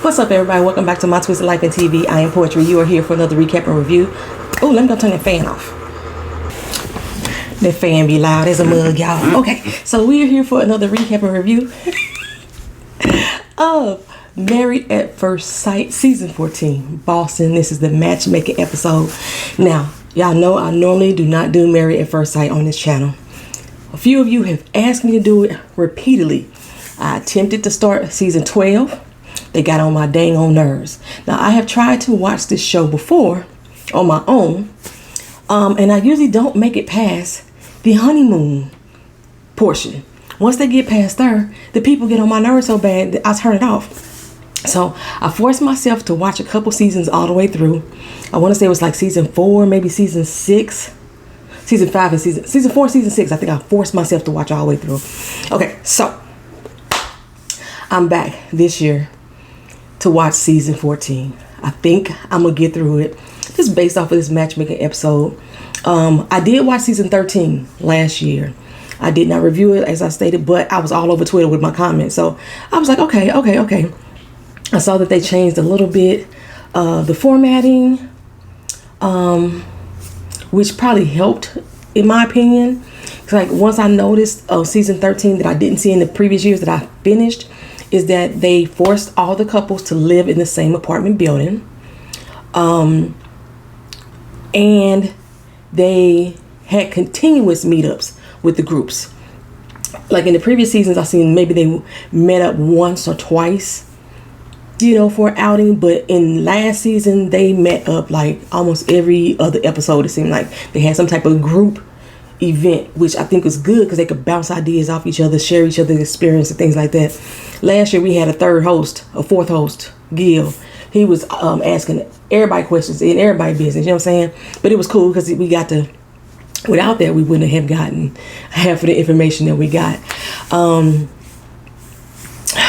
What's up, everybody? Welcome back to My Twisted Life in TV. I am Poetry. You are here for another recap and review. Oh, let me go turn that fan off. That fan be loud as a mug, y'all. Okay, so we are here for another recap and review of Married at First Sight, Season 14, Boston. This is the matchmaking episode. Now, y'all know I normally do not do Married at First Sight on this channel. A few of you have asked me to do it repeatedly. I attempted to start Season 12. They got on my dang on nerves. Now, I have tried to watch this show before on my own, and I usually don't make it past the honeymoon portion. Once they get past there, the people get on my nerves so bad that I turn it off. So I forced myself to watch a couple seasons all the way through. I want to say it was like season 4, maybe season 6, season 5, and season 4, season 6. I think I forced myself to watch all the way through. Okay, so I'm back this year to watch season 14. I think I'm gonna get through it just based off of this matchmaking episode. I did watch season 13 last year. I did not review it as I stated, but I was all over Twitter with my comments. So I was like, okay. I saw that they changed a little bit the formatting, which probably helped in my opinion. It's like once I noticed season 13 that I didn't see in the previous years that I finished, is that they forced all the couples to live in the same apartment building. And they had continuous meetups with the groups. Like in the previous seasons, I've seen maybe they met up once or twice, for an outing. But in last season, they met up like almost every other episode. It seemed like they had some type of group event, which I think was good because they could bounce ideas off each other, share each other's experience and things like that. Last year we had a fourth host, Gil. He was asking everybody questions in everybody's business, you know what I'm saying? But it was cool because we got to, without that we wouldn't have gotten half of the information that we got.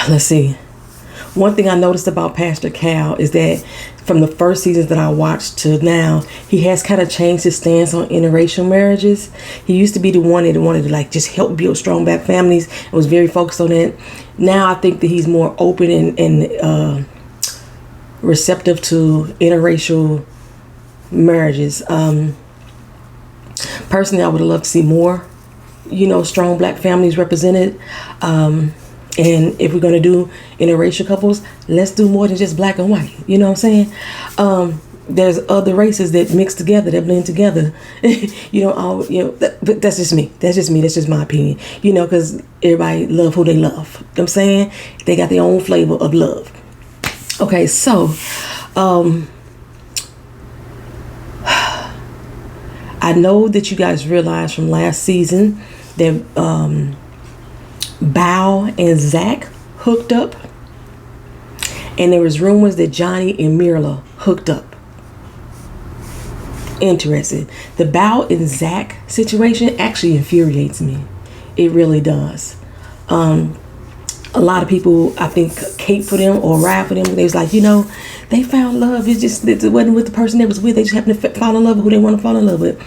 Let's see. One thing I noticed about Pastor Cal is that from the first seasons that I watched to now, he has kind of changed his stance on interracial marriages. He used to be the one that wanted to like just help build strong black families and was very focused on that. Now I think that he's more open and receptive to interracial marriages. Personally, I would have loved to see more, strong black families represented. And if we're going to do interracial couples, let's do more than just black and white. You know what I'm saying? There's other races that mix together, that blend together. But that's just me. That's just my opinion. Because everybody love who they love. You know what I'm saying? They got their own flavor of love. Okay, so I know that you guys realized from last season that Bao and Zack hooked up, and there was rumors that Johnny and Mirla hooked up. Interesting. The Bao and Zack situation actually infuriates me. It really does. A lot of people, I think, cape for them or ride for them. They was like, they found love. It wasn't with the person they was with. They just happened to fall in love with who they want to fall in love with.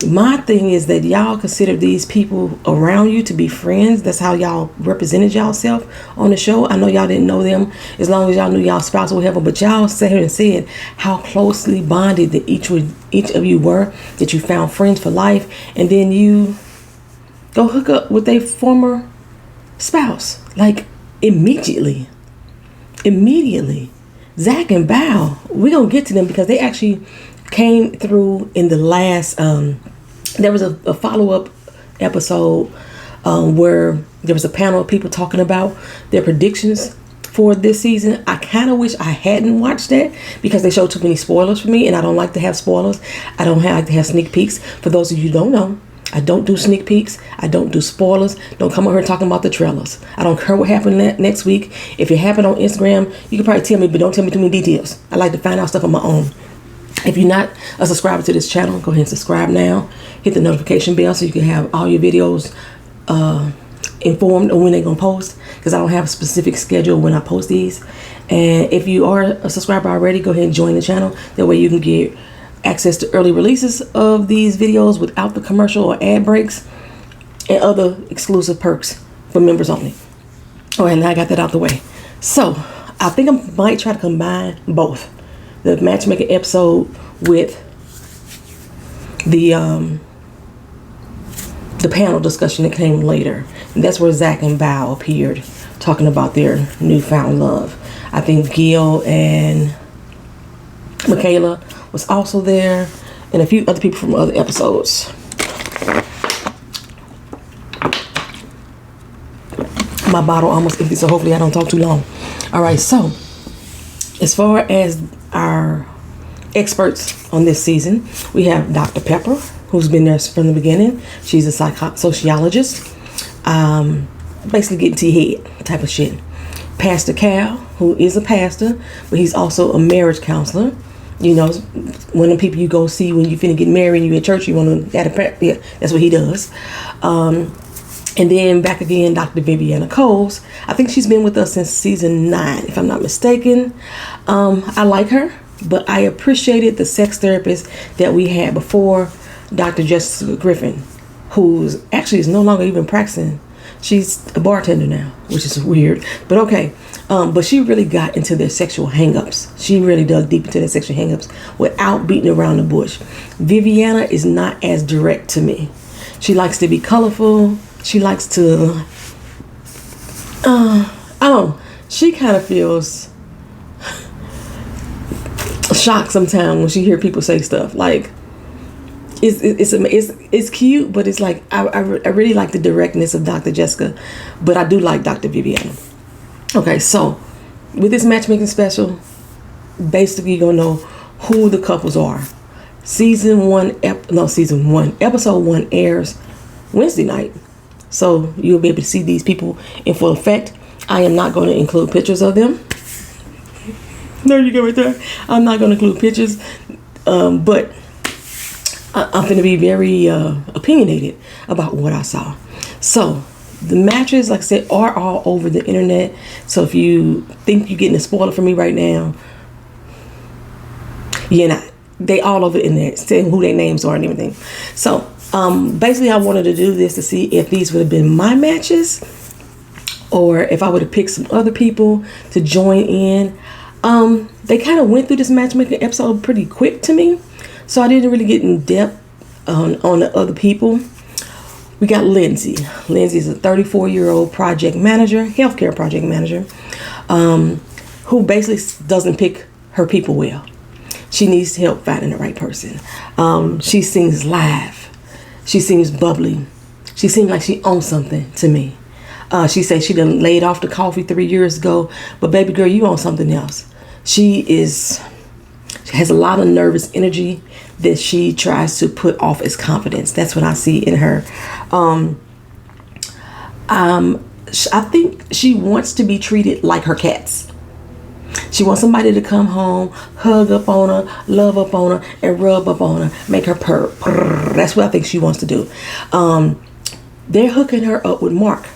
My thing is that y'all consider these people around you to be friends. That's how y'all represented yourself on the show. I know y'all didn't know them as long as y'all knew y'all spouse or whatever, but y'all sat here and said how closely bonded that each of you were, that you found friends for life, and then you go hook up with a former spouse, like immediately. Zack and Bao, we're gonna get to them because they actually came through in the last there was a follow-up episode where there was a panel of people talking about their predictions for this season. I kind of wish I hadn't watched that because they showed too many spoilers for me, and I don't like to have spoilers. I don't like to have sneak peeks. For those of you who don't know, I don't do sneak peeks. I don't do spoilers. Don't come over here talking about the trailers. I don't care what happened next week. If it happened on Instagram, you can probably tell me, but don't tell me too many details. I like to find out stuff on my own. If you're not a subscriber to this channel, go ahead and subscribe now. Hit the notification bell so you can have all your videos informed on when they're going to post, because I don't have a specific schedule when I post these. And if you are a subscriber already, go ahead and join the channel. That way you can get access to early releases of these videos without the commercial or ad breaks and other exclusive perks for members only. All right, now I got that out the way. So I think I might try to combine both the matchmaking episode with the panel discussion that came later. And that's where Zack and Val appeared, talking about their newfound love. I think Gil and Michaela was also there, and a few other people from other episodes. My bottle almost empty, so hopefully I don't talk too long. All right, so as far as our experts on this season, we have Dr. Pepper, who's been there from the beginning. She's a sociologist, basically getting to your head type of shit. Pastor Cal, who is a pastor, but he's also a marriage counselor. You know, one of the people you go see when you finna get married and you at church, you want to add a prayer. Yeah, that's what he does. And then back again, Dr. Viviana Coles. I think she's been with us since season 9, if I'm not mistaken. I like her, but I appreciated the sex therapist that we had before, Dr. Jessica Griffin, who's actually is no longer even practicing. She's a bartender now, which is weird, but okay. But she really got into their sexual hang-ups. She really dug deep into their sexual hang-ups without beating around the bush. Viviana is not as direct to me. She likes to be colorful. She likes to, she kind of feels shocked sometimes when she hear people say stuff. Like, it's cute, but it's like, I really like the directness of Dr. Jessica, but I do like Dr. Viviana. Okay, so with this matchmaking special, basically you're going to know who the couples are. Episode 1 airs Wednesday night. So you'll be able to see these people in full effect. I am not going to include pictures of them. There you go right there. I'm not going to include pictures. But I'm going to be very opinionated about what I saw. So the matches, like I said, are all over the internet. So if you think you're getting a spoiler from me right now, you're not. They all over the internet, saying who their names are and everything. So basically I wanted to do this to see if these would have been my matches or if I would have picked some other people to join in. They kind of went through this matchmaking episode pretty quick to me, so I didn't really get in depth on the other people. We got Lindsay. Lindsay is a 34-year-old project manager, healthcare project manager, who basically doesn't pick her people well. She needs help finding the right person. She sings live. She seems bubbly. She seems like she owns something to me. She said she done laid off the coffee 3 years ago, but baby girl, you own something else. She has a lot of nervous energy that she tries to put off as confidence. That's what I see in her. I think she wants to be treated like her cats. She wants somebody to come home, hug up on her, love up on her, and rub up on her, make her purr. That's what I think she wants to do. They're hooking her up with Mark.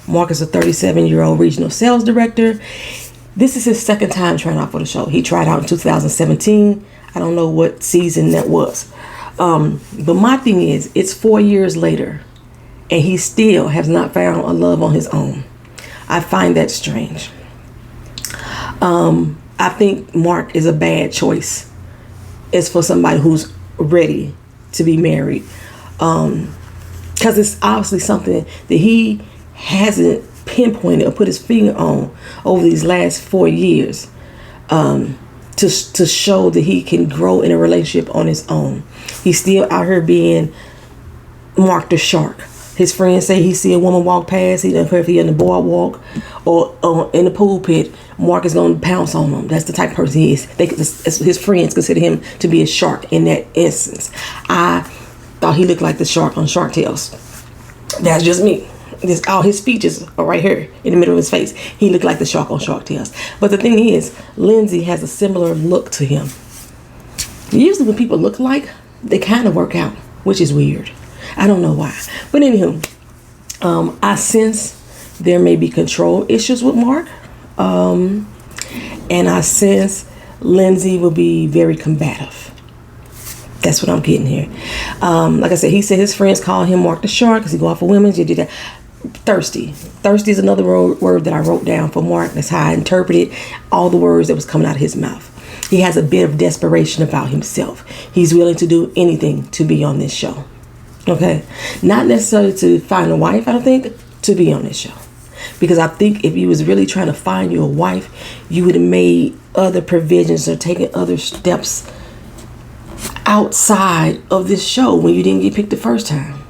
Mark is a 37-year-old regional sales director. This is his second time trying out for the show. He tried out in 2017. I don't know what season that was. But my thing is, it's 4 years later, and he still has not found a love on his own. I find that strange. I think Mark is a bad choice. It's for somebody who's ready to be married. Because it's obviously something that he hasn't pinpointed or put his finger on over these last 4 years, to show that he can grow in a relationship on his own. He's still out here being Mark the Shark. His friends say he see a woman walk past, he doesn't care if he in the boardwalk or in the pool pit, Mark is going to pounce on him. That's the type of person he is. His friends consider him to be a shark in that instance. I thought he looked like the shark on Shark Tales. That's just me. All his features are right here in the middle of his face. He looked like the shark on Shark Tales. But the thing is, Lindsay has a similar look to him. Usually when people look alike, they kind of work out, which is weird. I don't know why. But anywho, I sense there may be control issues with Mark. And I sense Lindsay will be very combative. That's what I'm getting here. Like I said, he said his friends call him Mark the Shark because he go out for women. You did that. thirsty. Thirsty is another word that I wrote down for Mark. That's how I interpreted all the words that was coming out of his mouth. He has a bit of desperation about himself. He's willing to do anything to be on this show. Okay? Not necessarily to find a wife, I don't think, to be on this show. Because I think if you was really trying to find you a wife, you would have made other provisions or taken other steps outside of this show when you didn't get picked the first time.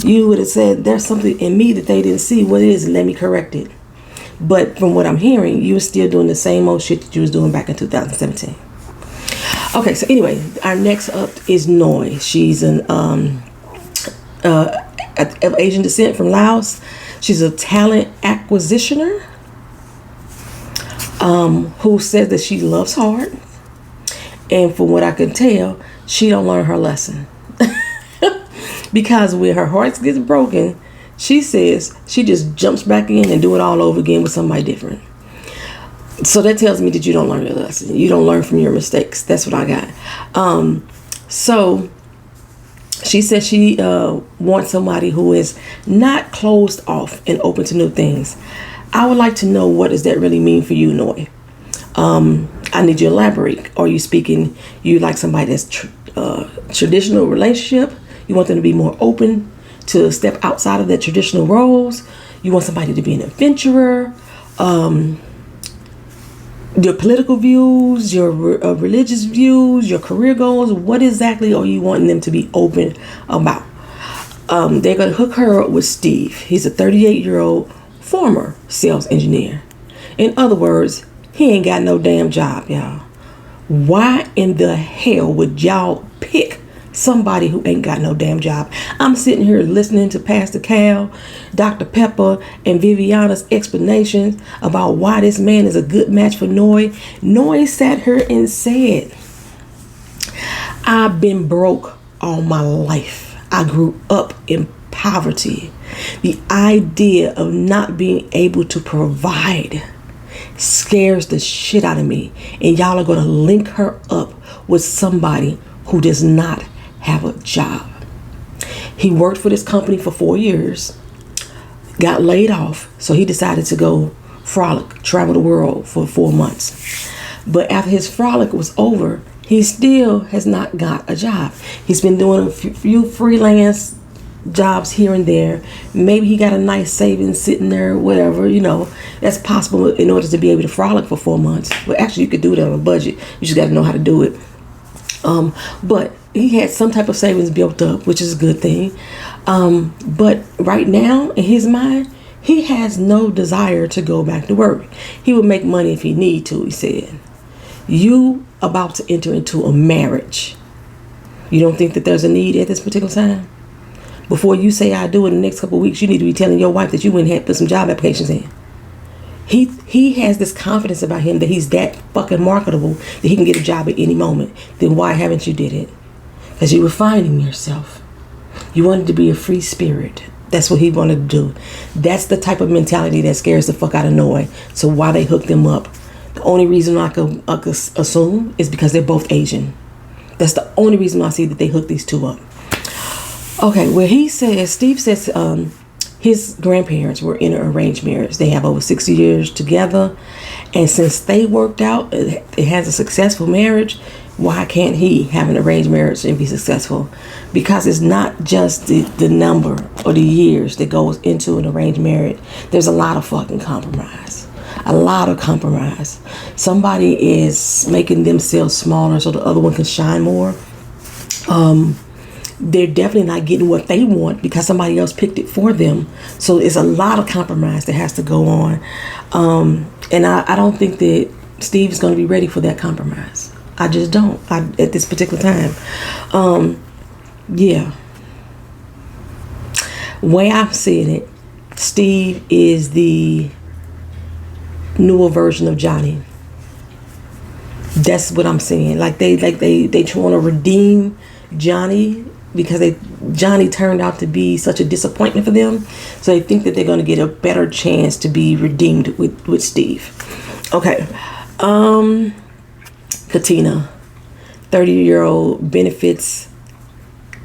You would have said, there's something in me that they didn't see. What it is, and let me correct it. But from what I'm hearing, you were still doing the same old shit that you was doing back in 2017. Okay, so anyway, our next up is Noy. She's an of Asian descent from Laos. She's a talent acquisitioner who says that she loves hard. And from what I can tell, she don't learn her lesson. Because when her heart gets broken, she says she just jumps back in and do it all over again with somebody different. So that tells me that you don't learn your lesson. You don't learn from your mistakes. That's what I got. So she says she wants somebody who is not closed off and open to new things. I would like to know, what does that really mean for you, Noy? I need you to elaborate. Are you speaking, you like somebody that's traditional relationship? You want them to be more open to step outside of their traditional roles? You want somebody to be an adventurer? Your political views, your religious views, your career goals, what exactly are you wanting them to be open about? They're going to hook her up with Steve. He's a 38-year-old former sales engineer. In other words, he ain't got no damn job, y'all. Why in the hell would y'all pick somebody who ain't got no damn job? I'm sitting here listening to Pastor Cal, Dr. Pepper, and Viviana's explanations about why this man is a good match for Noy. Noy sat here and said, I've been broke all my life. I grew up in poverty. The idea of not being able to provide scares the shit out of me. And y'all are going to link her up with somebody who does not have a job. He worked for this company for 4 years, got laid off, so he decided to go frolic, travel the world for 4 months. But after his frolic was over, he still has not got a job. He's been doing a few freelance jobs here and there. Maybe he got a nice savings sitting there, whatever, you know. That's possible in order to be able to frolic for 4 months. Well, actually, you could do it on a budget. You just got to know how to do it. But he had some type of savings built up, which is a good thing. But right now, in his mind, he has no desire to go back to work. He would make money if he need to, he said. You about to enter into a marriage. You don't think that there's a need at this particular time? Before you say I do in the next couple of weeks, you need to be telling your wife that you went and had put some job applications in. He has this confidence about him that he's that fucking marketable that he can get a job at any moment. Then why haven't you did it? Because you were finding yourself. You wanted to be a free spirit. That's what he wanted to do. That's the type of mentality that scares the fuck out of Noy. So why they hooked them up? The only reason I could assume is because they're both Asian. That's the only reason I see that they hooked these two up. Okay, well, Steve says his grandparents were in an arranged marriage. They have over 60 years together. And since they worked out, it has a successful marriage, why can't he have an arranged marriage and be successful? Because it's not just the number or the years that goes into an arranged marriage. There's a lot of fucking compromise. A lot of compromise. Somebody is making themselves smaller so the other one can shine more. They're definitely not getting what they want because somebody else picked it for them. So it's a lot of compromise that has to go on. And I don't think that Steve is going to be ready for that compromise. I just don't at this particular time. Yeah. Way I'm seeing it, Steve is the newer version of Johnny. That's what I'm saying. Like they trying to redeem Johnny because Johnny turned out to be such a disappointment for them. So they think that they're going to get a better chance to be redeemed with Steve. Okay. Katina, 30-year-old benefits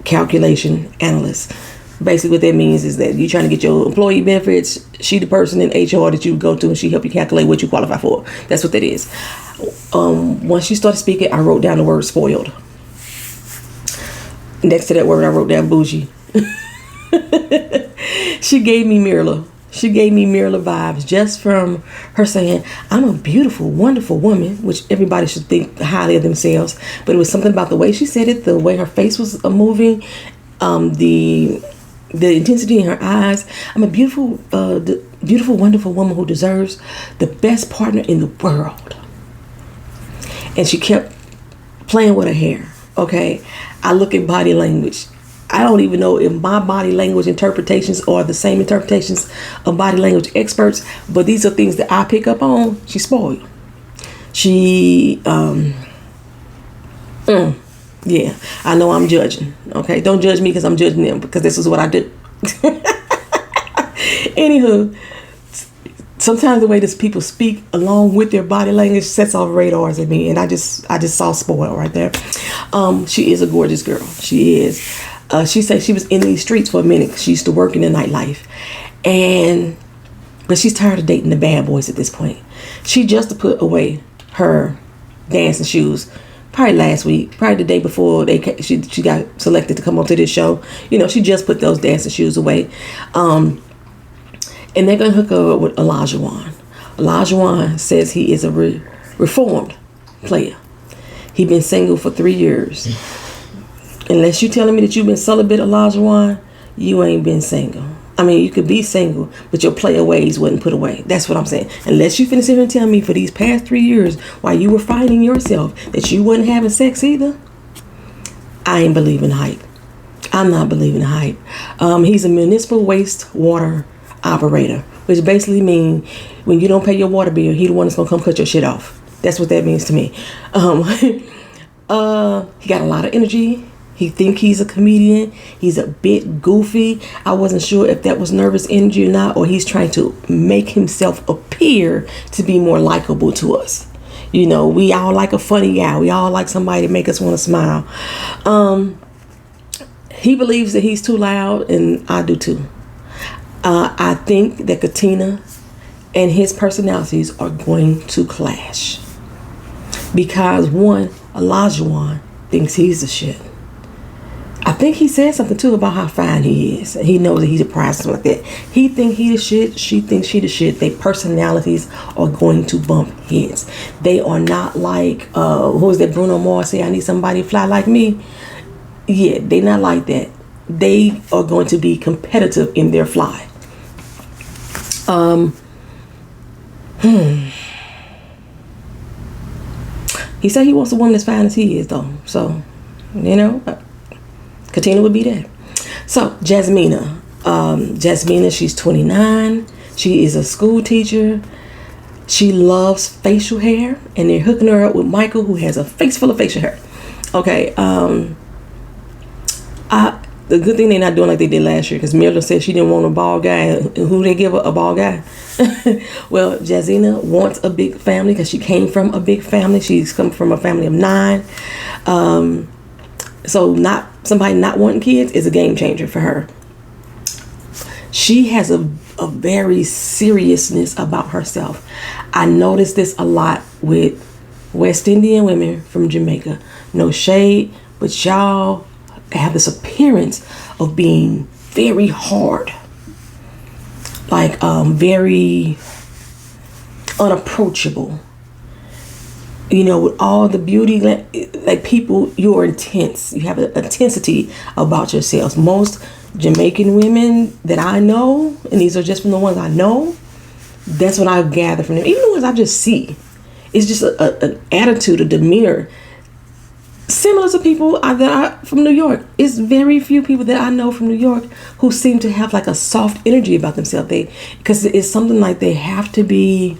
calculation analyst. Basically what that means is that you're trying to get your employee benefits. She the person in HR that you go to, and she help you calculate what you qualify for. That's what that is. Once she started speaking, I wrote down the word spoiled. Next to that word, I wrote down bougie. She gave me Mirla. She gave me Mirla vibes just from her saying, I'm a beautiful, wonderful woman, which everybody should think highly of themselves. But it was something about the way she said it, the way her face was moving, the intensity in her eyes. I'm a beautiful, beautiful, wonderful woman who deserves the best partner in the world. And she kept playing with her hair. Okay, I look at body language. I don't even know if my body language interpretations are the same interpretations of body language experts, but these are things that I pick up on. She's spoiled. She, yeah, I know I'm judging. Okay, don't judge me because I'm judging them, because this is what I do. Anywho, sometimes the way these people speak along with their body language sets off radars at me, and I just saw spoiled right there. She is a gorgeous girl. She is. She said she was in these streets for a minute. She used to work in the nightlife, but she's tired of dating the bad boys at this point. She just put away her dancing shoes, probably last week, probably the day before she got selected to come onto this show. You know, she just put those dancing shoes away, and they're gonna hook her up with Olajuwon. Olajuwon says he is a reformed player. He's been single for 3 years. Unless you're telling me that you've been celibate, Olajuwon, you ain't been single. I mean, you could be single, but your player ways wasn't put away. That's what I'm saying. Unless you finna sit here and tell me for these past 3 years, while you were finding yourself, that you wasn't having sex either, I ain't believing hype. I'm not believing hype. He's a municipal wastewater operator, which basically means when you don't pay your water bill, he the one that's gonna come cut your shit off. That's what that means to me. He got a lot of energy. He think he's a comedian. He's a bit goofy. I wasn't sure if that was nervous energy or not, or he's trying to make himself appear to be more likable to us. You know, we all like a funny guy. We all like somebody to make us want to smile. He believes that he's too loud, and I do too. I think that Katina and his personalities are going to clash. Because one, Olajuwon thinks he's the shit. I think he said something too about how fine he is. He knows that he's a prize, something like that. He thinks he the shit. She thinks she the shit. Their personalities are going to bump heads. They are not like, who is that Bruno Mars say, I need somebody fly like me? Yeah, they not like that. They are going to be competitive in their fly. He said he wants a woman as fine as he is, though. So, you know, Katina would be that. So, Jasina. Jasina, she's 29. She is a school teacher. She loves facial hair. And they're hooking her up with Michael, who has a face full of facial hair. Okay. The good thing they're not doing like they did last year, because Mirla said she didn't want a bald guy. Who they give her? A bald guy? Well, Jasina wants a big family because she came from a big family. She's come from a family of 9. So not somebody not wanting kids is a game changer for her. She has a very seriousness about herself. I noticed this a lot with West Indian women from Jamaica. No shade, but y'all have this appearance of being very hard, like very unapproachable. You know, with all the beauty, like people, you're intense. You have an intensity about yourselves. Most Jamaican women that I know, and these are just from the ones I know, that's what I gather from them. Even the ones I just see, it's just an attitude, a demeanor similar to people that are from New York. It's very few people that I know from New York who seem to have like a soft energy about themselves. Because it's something like they have to be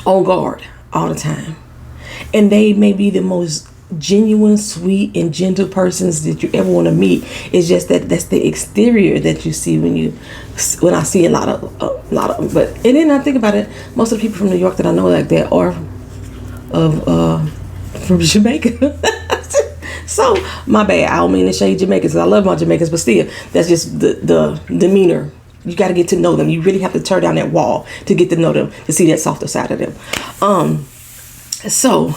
on guard all the time. And they may be the most genuine, sweet, and gentle persons that you ever want to meet. It's just that's the exterior that you see when I see a lot of them. But and then I think about it, most of the people from New York that I know like that are from Jamaica. So my bad. I don't mean to shade Jamaicans. I love my Jamaicans, but still, that's just the demeanor. You got to get to know them. You really have to tear down that wall to get to know them, to see that softer side of them. So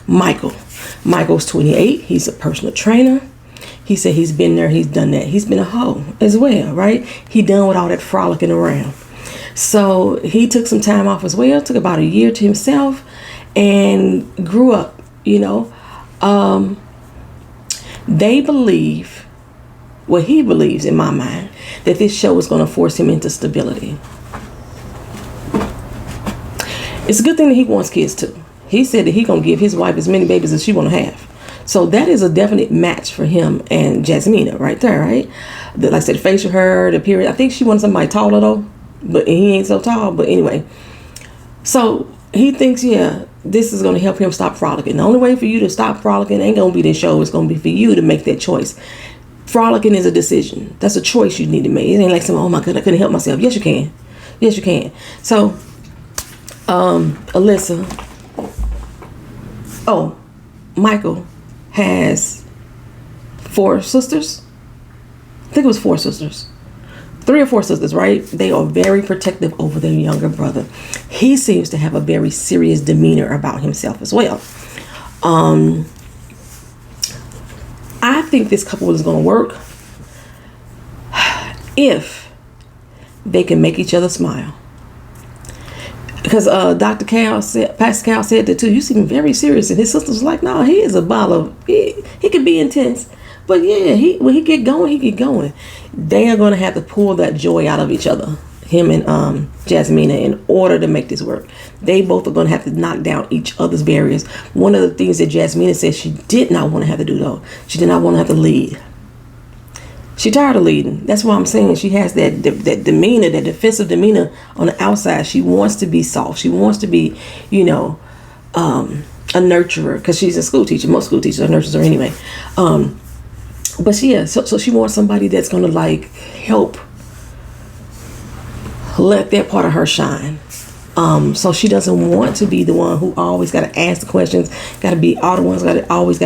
Michael's 28. He's a personal trainer. He said he's been there, he's done that. He's been a hoe as well, right? He done with all that frolicking around. So he took some time off as well, took about a year to himself and grew up, you know. They believe, well, he believes in my mind, that this show is going to force him into stability. It's a good thing that he wants kids too. He said that he's going to give his wife as many babies as she want to have. So that is a definite match for him and Jasina right there, right? Like I said, the facial hair, the period. I think she wants somebody taller though, but he ain't so tall. But anyway, so he thinks, yeah, this is going to help him stop frolicking. The only way for you to stop frolicking ain't going to be this show. It's going to be for you to make that choice. Frolicking is a decision. That's a choice you need to make. It ain't like something, oh my God, I couldn't help myself. Yes, you can. Yes, you can. So, Michael has 4 sisters. I think it was 4 sisters. 3 or 4 sisters, right? They are very protective over their younger brother. He seems to have a very serious demeanor about himself as well. I think this couple is going to work if they can make each other smile. Because Pastor Cal said that too. You seem very serious, and his sister's like, no, he is a ball of. He can be intense, but yeah, when he get going, he get going. They are going to have to pull that joy out of each other, him and Jasina, in order to make this work. They both are going to have to knock down each other's barriers. One of the things that Jasina said she did not want to have to do though, she did not want to have to lead. She tired of leading. That's why I'm saying she has that demeanor, that defensive demeanor on the outside. She wants to be soft. She wants to be, you know, a nurturer, because she's a school teacher. Most school teachers are nurturers anyway. But so she wants somebody that's going to like help let that part of her shine. So she doesn't want to be the one who always got to ask the questions, got to be all the ones got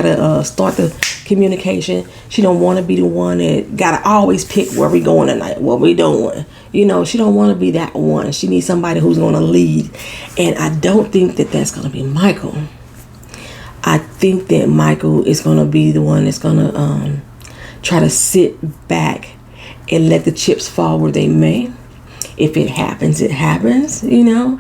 to start the communication. She don't want to be the one that got to always pick where we going tonight, what we doing. You know, she don't want to be that one. She needs somebody who's going to lead. And I don't think that that's going to be Michael. I think that Michael is going to be the one that's going to try to sit back and let the chips fall where they may. If it happens, it happens, you know.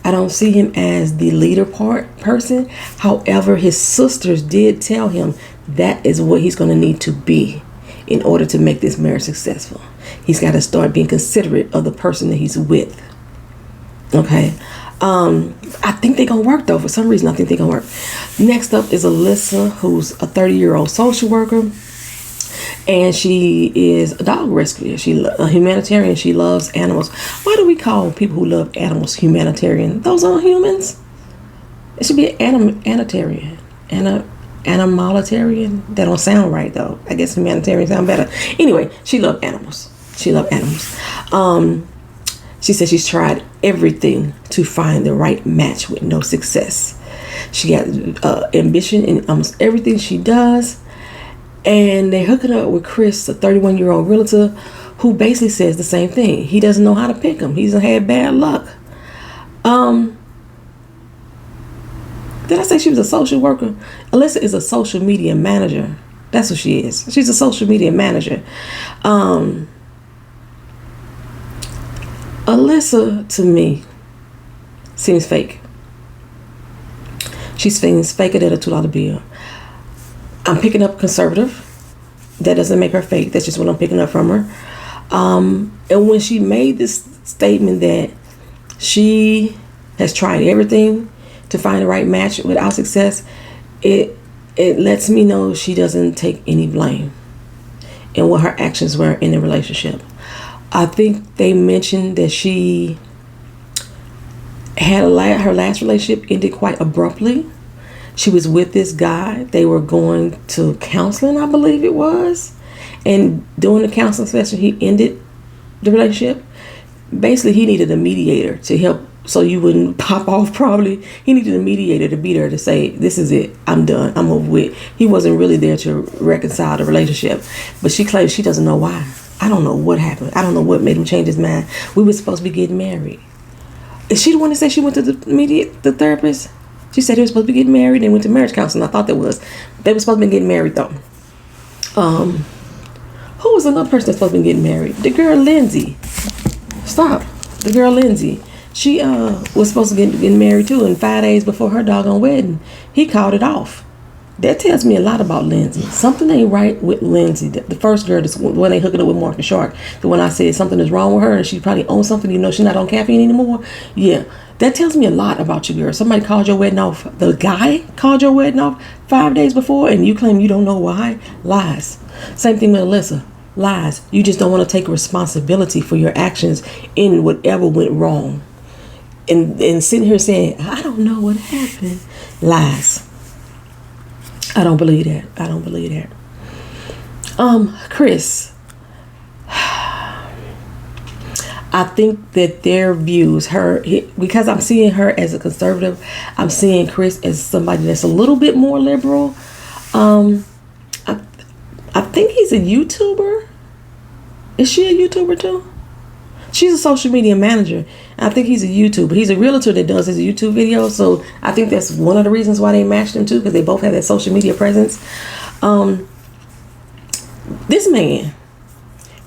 I don't see him as the leader person. However, his sisters did tell him that is what he's going to need to be in order to make this marriage successful. He's got to start being considerate of the person that he's with. Okay. I think they're going to work though. For some reason, I think they're going to work. Next up is Alyssa, who's a 30-year-old social worker. And she is a dog rescuer. She's a humanitarian. She loves animals. Why do we call people who love animals humanitarian? Those aren't humans. It should be an animalitarian. Animalitarian. That don't sound right though. I guess humanitarian sound better. Anyway, she loves animals. She said she's tried everything to find the right match with no success. She got ambition in almost everything she does. And they hook it up with Chris, a 31-year-old realtor, who basically says the same thing. He doesn't know how to pick them. He's had bad luck. Did I say she was a social worker? Alyssa is a social media manager. That's what she is. She's a social media manager. Alyssa, to me, seems fake. She seems faker than a $2 bill. I'm picking up conservative. That doesn't make her fake. That's just what I'm picking up from her. And when she made this statement that she has tried everything to find the right match without success, it lets me know she doesn't take any blame in what her actions were in the relationship. I think they mentioned that she had her last relationship ended quite abruptly. She was with this guy. They were going to counseling, I believe it was. And during the counseling session, he ended the relationship. Basically, he needed a mediator to help so you wouldn't pop off. Probably he needed a mediator to be there to say, this is it, I'm done, I'm over with. He wasn't really there to reconcile the relationship, but she claims she doesn't know why. I don't know what happened. I don't know what made him change his mind. We were supposed to be getting married. Is she the one that said she went to the therapist? She said they were supposed to be getting married and went to marriage counseling. I thought they were supposed to be getting married though. Who was another person that's supposed to be getting married? The girl Lindsay. Stop. The girl Lindsay. She was supposed to get married too, and 5 days before her doggone wedding, he called it off. That tells me a lot about Lindsay. Something ain't right with Lindsay. The first girl, the one they hooking up with Mark and Shark, the one I said something is wrong with her and she probably owns something, she's not on caffeine anymore. Yeah, that tells me a lot about you, girl. Somebody called your wedding off. The guy called your wedding off 5 days before and you claim you don't know why? Lies. Same thing with Alyssa. Lies. You just don't want to take responsibility for your actions in whatever went wrong. And sitting here saying, I don't know what happened. Lies. I don't believe that. I don't believe that. Chris. I think that their views, because I'm seeing her as a conservative, I'm seeing Chris as somebody that's a little bit more liberal. I think he's a YouTuber. Is she a YouTuber too? She's a social media manager. I think he's a YouTuber. He's a realtor that does his YouTube videos. So I think that's one of the reasons why they matched him too, because they both have that social media presence. This man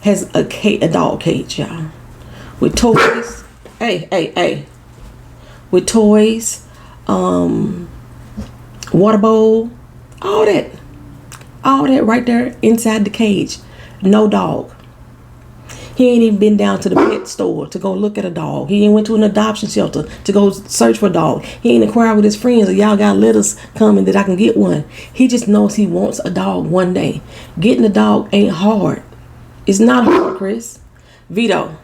has a dog cage, y'all, with toys. Hey. With toys, water bowl, all that right there inside the cage. No dog. He ain't even been down to the pet store to go look at a dog. He ain't went to an adoption shelter to go search for a dog. He ain't inquired with his friends, or y'all got letters coming that I can get one. He just knows he wants a dog one day. Getting a dog ain't hard. It's not hard, Chris. Vito.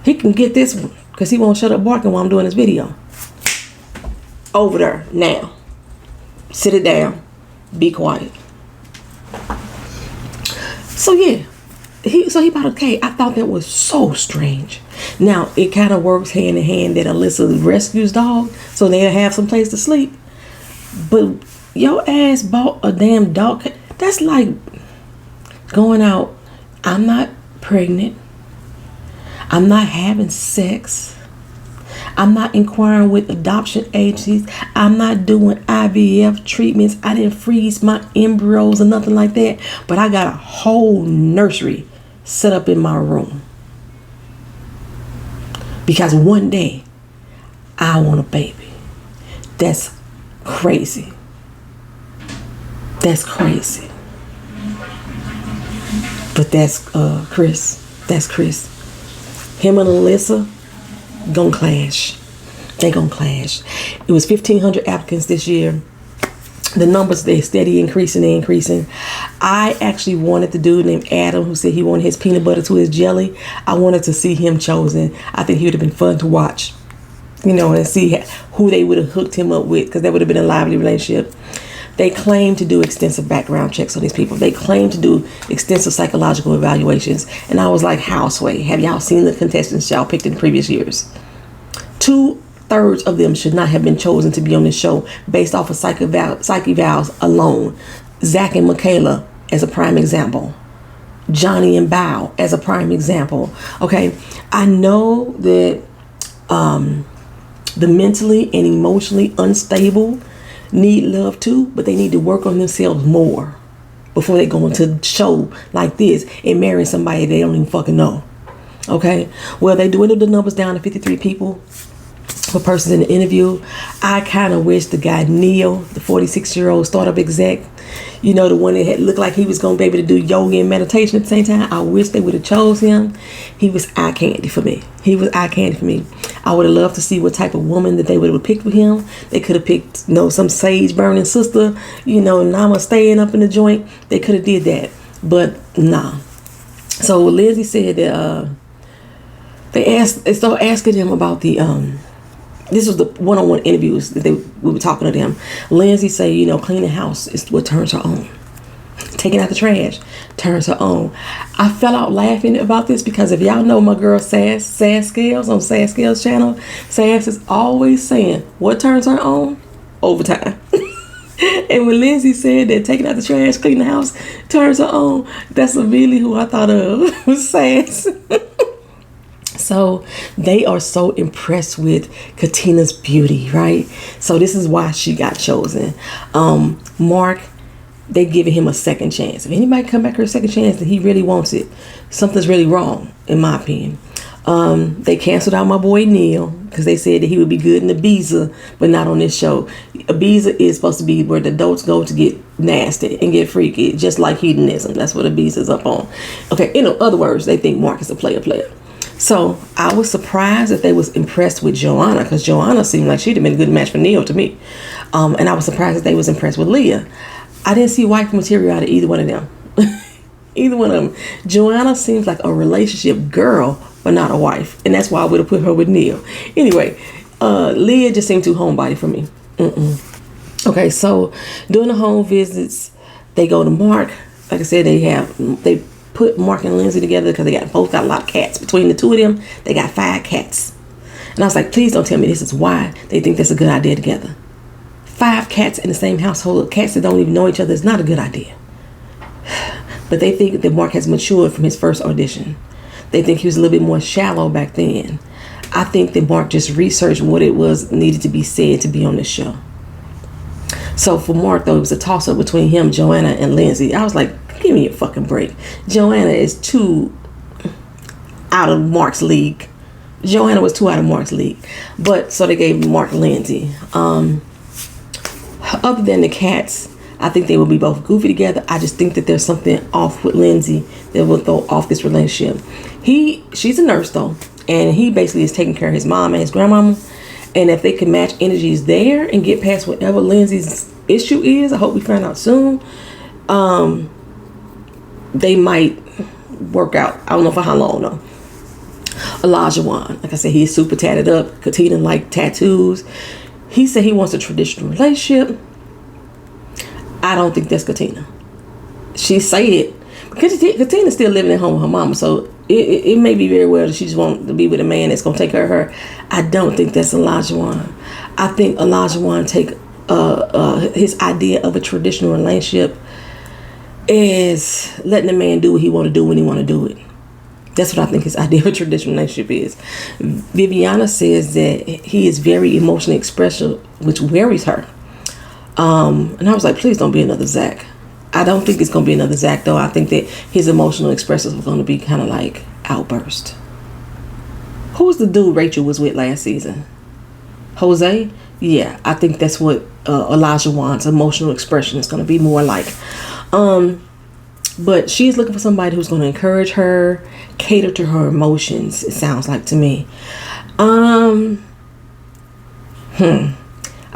He can get this one because he won't shut up barking while I'm doing this video. Over there now. Sit it down. Be quiet. So yeah. He bought a cage. I thought that was so strange. Now, it kind of works hand in hand that Alyssa rescues dog so they'll have some place to sleep. But your ass bought a damn dog. That's like going out. I'm not pregnant. I'm not having sex. I'm not inquiring with adoption agencies. I'm not doing IVF treatments. I didn't freeze my embryos or nothing like that. But I got a whole nursery set up in my room. Because one day, I want a baby. That's crazy. That's crazy. But that's Chris. That's Chris. Him and Alyssa gonna clash. They gonna clash. It was 1,500 applicants this year. The numbers, they steady increasing. I actually wanted the dude named Adam who said he wanted his peanut butter to his jelly. I wanted to see him chosen. I think he would have been fun to watch, and see who they would have hooked him up with, because that would have been a lively relationship. They claim to do extensive background checks on these people. They claim to do extensive psychological evaluations. And I was like, Houseway, have y'all seen the contestants y'all picked in previous years? 2/3 of them should not have been chosen to be on this show based off of psych evals alone. Zack and Michaela as a prime example. Johnny and Bao as a prime example. Okay, I know that the mentally and emotionally unstable need love too, but they need to work on themselves more before they go into a show like this and marry somebody they don't even fucking know. Okay, well, they dwindled the numbers down to 53 people for persons in the interview. I kind of wish the guy Neil, the 46-year-old startup exec, the one that had looked like he was going to be able to do yoga and meditation at the same time, I wish they would have chose him. He was eye candy for me. I would have loved to see what type of woman that they would have picked with him. They could have picked, some sage burning sister, Nama staying up in the joint. They could have did that, but nah. So Lindsay said that they started asking him about the this was the one-on-one interviews that we were talking to them. Lindsay say, cleaning house is what turns her on. taking out the trash turns her on. I fell out laughing about this because if y'all know my girl Sass Scales on Sass Scales channel, Sass is always saying what turns her on? Overtime. And when Lindsay said that taking out the trash, cleaning the house turns her on, that's immediately who I thought of was Sass. So they are so impressed with Katina's beauty, right? So this is why she got chosen. Mark, they giving him a second chance. If anybody come back for a second chance and he really wants it, something's really wrong, in my opinion. They canceled out my boy Neil because they said that he would be good in Ibiza, but not on this show. Ibiza is supposed to be where the adults go to get nasty and get freaky, just like hedonism. That's what Ibiza is up on. Okay, in other words, they think Mark is a player. So I was surprised that they was impressed with Joanna, because Joanna seemed like she'd have been a good match for Neil to me. And I was surprised that they was impressed with Leah. I didn't see wife material out of either one of them. Either one of them. Joanna seems like a relationship girl, but not a wife. And that's why I would have put her with Neil. Anyway, Leah just seemed too homebody for me. Okay, so during the home visits, they go to Mark. Like I said, they put Mark and Lindsay together because they both got a lot of cats. Between the two of them, they got 5 cats. And I was like, please don't tell me this is why they think that's a good idea together. 5 cats in the same household, cats that don't even know each other, is not a good idea. But they think that Mark has matured from his first audition. They think he was a little bit more shallow back then. I think that Mark just researched what it was needed to be said to be on this show. So for Mark, though, it was a toss-up between him, Joanna, and Lindsay. I was like, give me a fucking break. Joanna is too out of Mark's league. Joanna was too out of Mark's league. But, so they gave Mark Lindsay. Other than the cats, I think they will be both goofy together. I just think that there's something off with Lindsay that will throw off this relationship. She's a nurse, though. And he basically is taking care of his mom and his grandmama. And if they can match energies there and get past whatever Lindsay's issue is, I hope we find out soon, they might work out. I don't know for how long, though. Elijah Wan, like I said, he's super tatted up. Katina like tattoos. He said he wants a traditional relationship. I don't think that's Katina. She said, Katina's still living at home with her mama, so it may be very well that she just wants to be with a man that's going to take care of her. I don't think that's Elijah Wan. I think Elijah Wan take his idea of a traditional relationship is letting the man do what he want to do when he want to do it. That's what I think his idea of a traditional relationship is. Viviana says that he is very emotionally expressive, which worries her. And I was like, please don't be another Zack. I don't think it's going to be another Zack, though. I think that his emotional expressions are going to be kind of like outburst. Who was the dude Rachel was with last season? Jose? Yeah, I think that's what Elijah Wan's emotional expression is going to be more like. But she's looking for somebody who's going to encourage her, cater to her emotions, it sounds like to me. I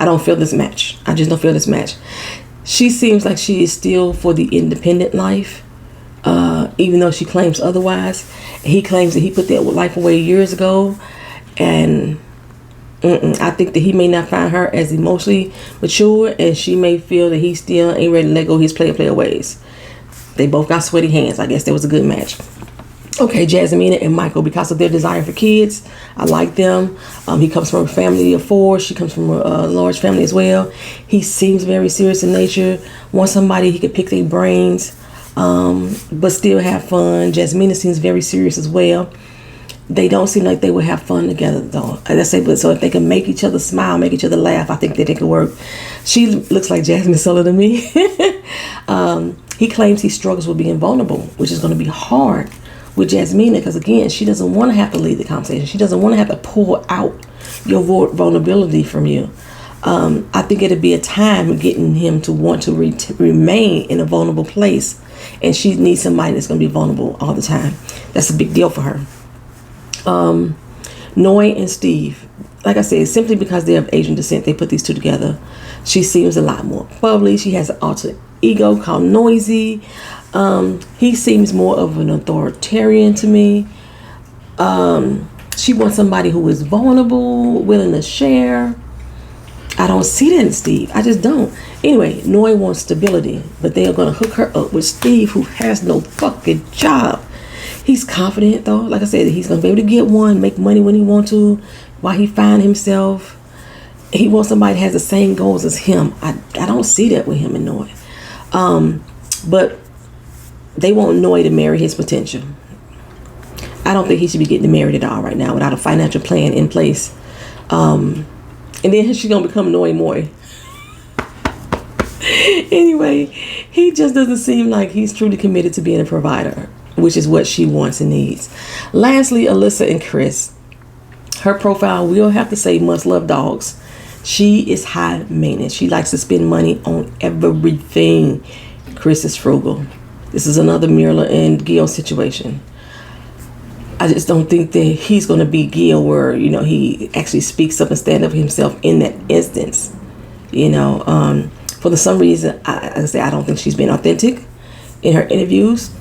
don't feel this match. I just don't feel this match. She seems like she is still for the independent life, even though she claims otherwise. He claims that he put that life away years ago, and I think that he may not find her as emotionally mature, and she may feel that he still ain't ready to let go his player ways. They both got sweaty hands. I guess that was a good match. Okay, Jasina and Michael, because of their desire for kids, I like them. He comes from a family of 4. She comes from a large family as well. He seems very serious in nature. Wants somebody he could pick their brains, but still have fun. Jasina seems very serious as well. They don't seem like they would have fun together, though. As I say, but so if they can make each other smile, make each other laugh, I think that it could work. She looks like Jasmine Sullivan to me. He claims he struggles with being vulnerable, which is going to be hard with Jasmina, because again, she doesn't want to have to lead the conversation. She doesn't want to have to pull out your vulnerability from you. I think it'd be a time of getting him to want to remain in a vulnerable place, and she needs somebody that's going to be vulnerable all the time. That's a big deal for her. Noy and Steve, like I said, simply because they're of Asian descent, they put these two together. She seems a lot more bubbly. She has an alter ego called Noisy. He seems more of an authoritarian to me. She wants somebody who is vulnerable, willing to share. I don't see that in Steve. I just don't. Anyway, Noy wants stability, but they are going to hook her up with Steve, who has no fucking job. He's confident, though. Like I said, he's going to be able to get one, make money when he wants to, while he find himself. He wants somebody that has the same goals as him. I don't see that with him and Noy. But they want Noy to marry his potential. I don't think he should be getting married at all right now without a financial plan in place. And then she's going to become Noy Moy. Anyway, he just doesn't seem like he's truly committed to being a provider, which is what she wants and needs. Lastly, Alyssa and Chris. Her profile, we'll have to say, must love dogs. She is high maintenance. She likes to spend money on everything. Chris is frugal. This is another Mirla and Gil situation. I just don't think that he's going to be Gil where, you know, he actually speaks up and stand up for himself in that instance. You know, for some reason, I don't think she's been authentic in her interviews.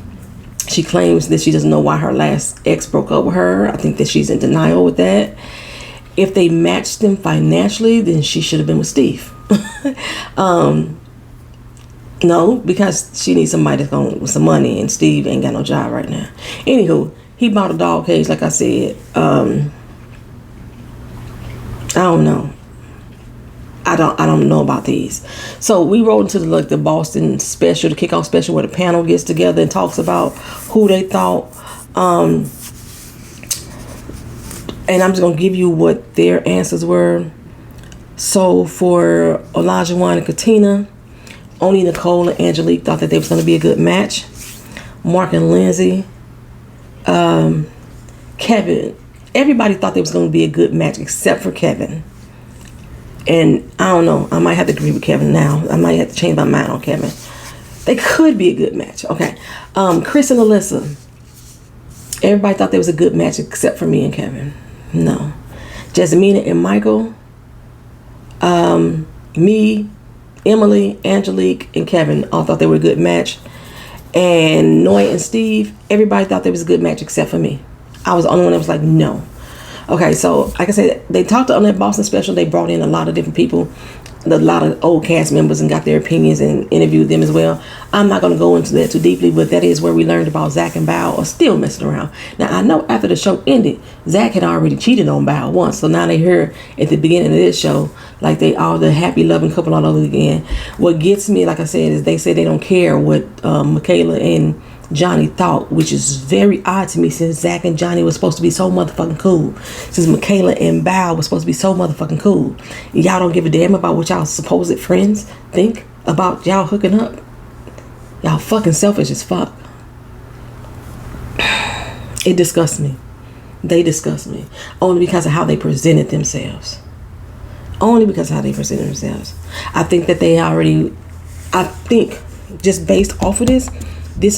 She claims that she doesn't know why her last ex broke up with her. I think that she's in denial with that. If they matched them financially, then she should have been with Steve. No, because she needs somebody that's going with some money, and Steve ain't got no job right now. Anywho, he bought a dog cage, like I said. I don't know. I don't know about these. So we rolled into the Boston special, the kickoff special, where the panel gets together and talks about who they thought. And I'm just gonna give you what their answers were. So for Olajuwon and Katina, only Nicole and Angelique thought that they was gonna be a good match. Mark and Lindsay, Kevin, everybody thought they was gonna be a good match except for Kevin. And I don't know, I might have to agree with Kevin now. I might have to change my mind on Kevin. They could be a good match. Okay. Chris and Alyssa. Everybody thought there was a good match except for me and Kevin. No. Jasina and Michael. Me, Emily, Angelique, and Kevin all thought they were a good match. And Noy and Steve, everybody thought there was a good match except for me. I was the only one that was like, no. Okay, so like I said, they talked on that Boston special. They brought in a lot of different people, a lot of old cast members, and got their opinions and interviewed them as well. I'm not going to go into that too deeply, but that is where we learned about Zack and Bao are still messing around. Now, I know after the show ended, Zack had already cheated on Bao once, so now they hear at the beginning of this show, like they all the happy, loving couple all over again. What gets me, like I said, is they say they don't care what Michaela and Johnny thought, which is very odd to me, since Zack and Johnny was supposed to be so motherfucking cool. Since Michaela and Bao was supposed to be so motherfucking cool. Y'all don't give a damn about what y'all supposed friends think about y'all hooking up. Y'all fucking selfish as fuck. It disgusts me. They disgust me. Only because of how they presented themselves. Only because of how they presented themselves. I think just based off of this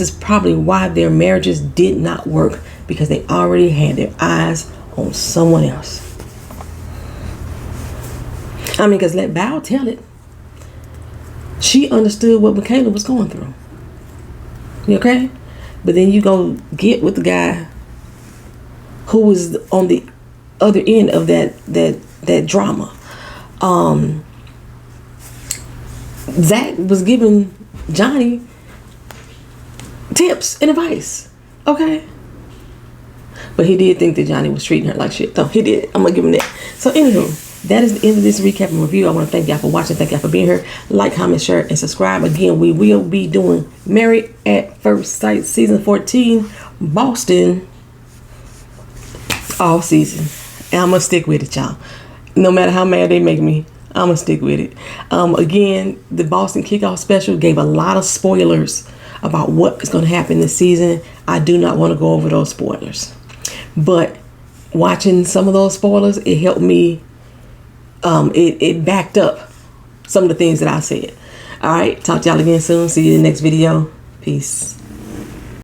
is probably why their marriages did not work, because they already had their eyes on someone else. I mean, because let Bao tell it. She understood what Michaela was going through. You okay? But then you go get with the guy who was on the other end of that drama. Zack was giving Johnny tips and advice, okay? But he did think that Johnny was treating her like shit, though. He did. I'm gonna give him that. So anywho, that is the end of this recap and review. I want to thank y'all for watching. Thank y'all for being here. Like, comment, share, and subscribe. Again, we will be doing Married at First Sight season 14 Boston all season, and I'm gonna stick with it, y'all. No matter how mad they make me, I'm gonna stick with it. Again, the Boston kickoff special gave a lot of spoilers about what is going to happen this season. I do not want to go over those spoilers, but watching some of those spoilers, it helped me. It backed up some of the things that I said. All right, talk to y'all again soon. See you in the next video. Peace.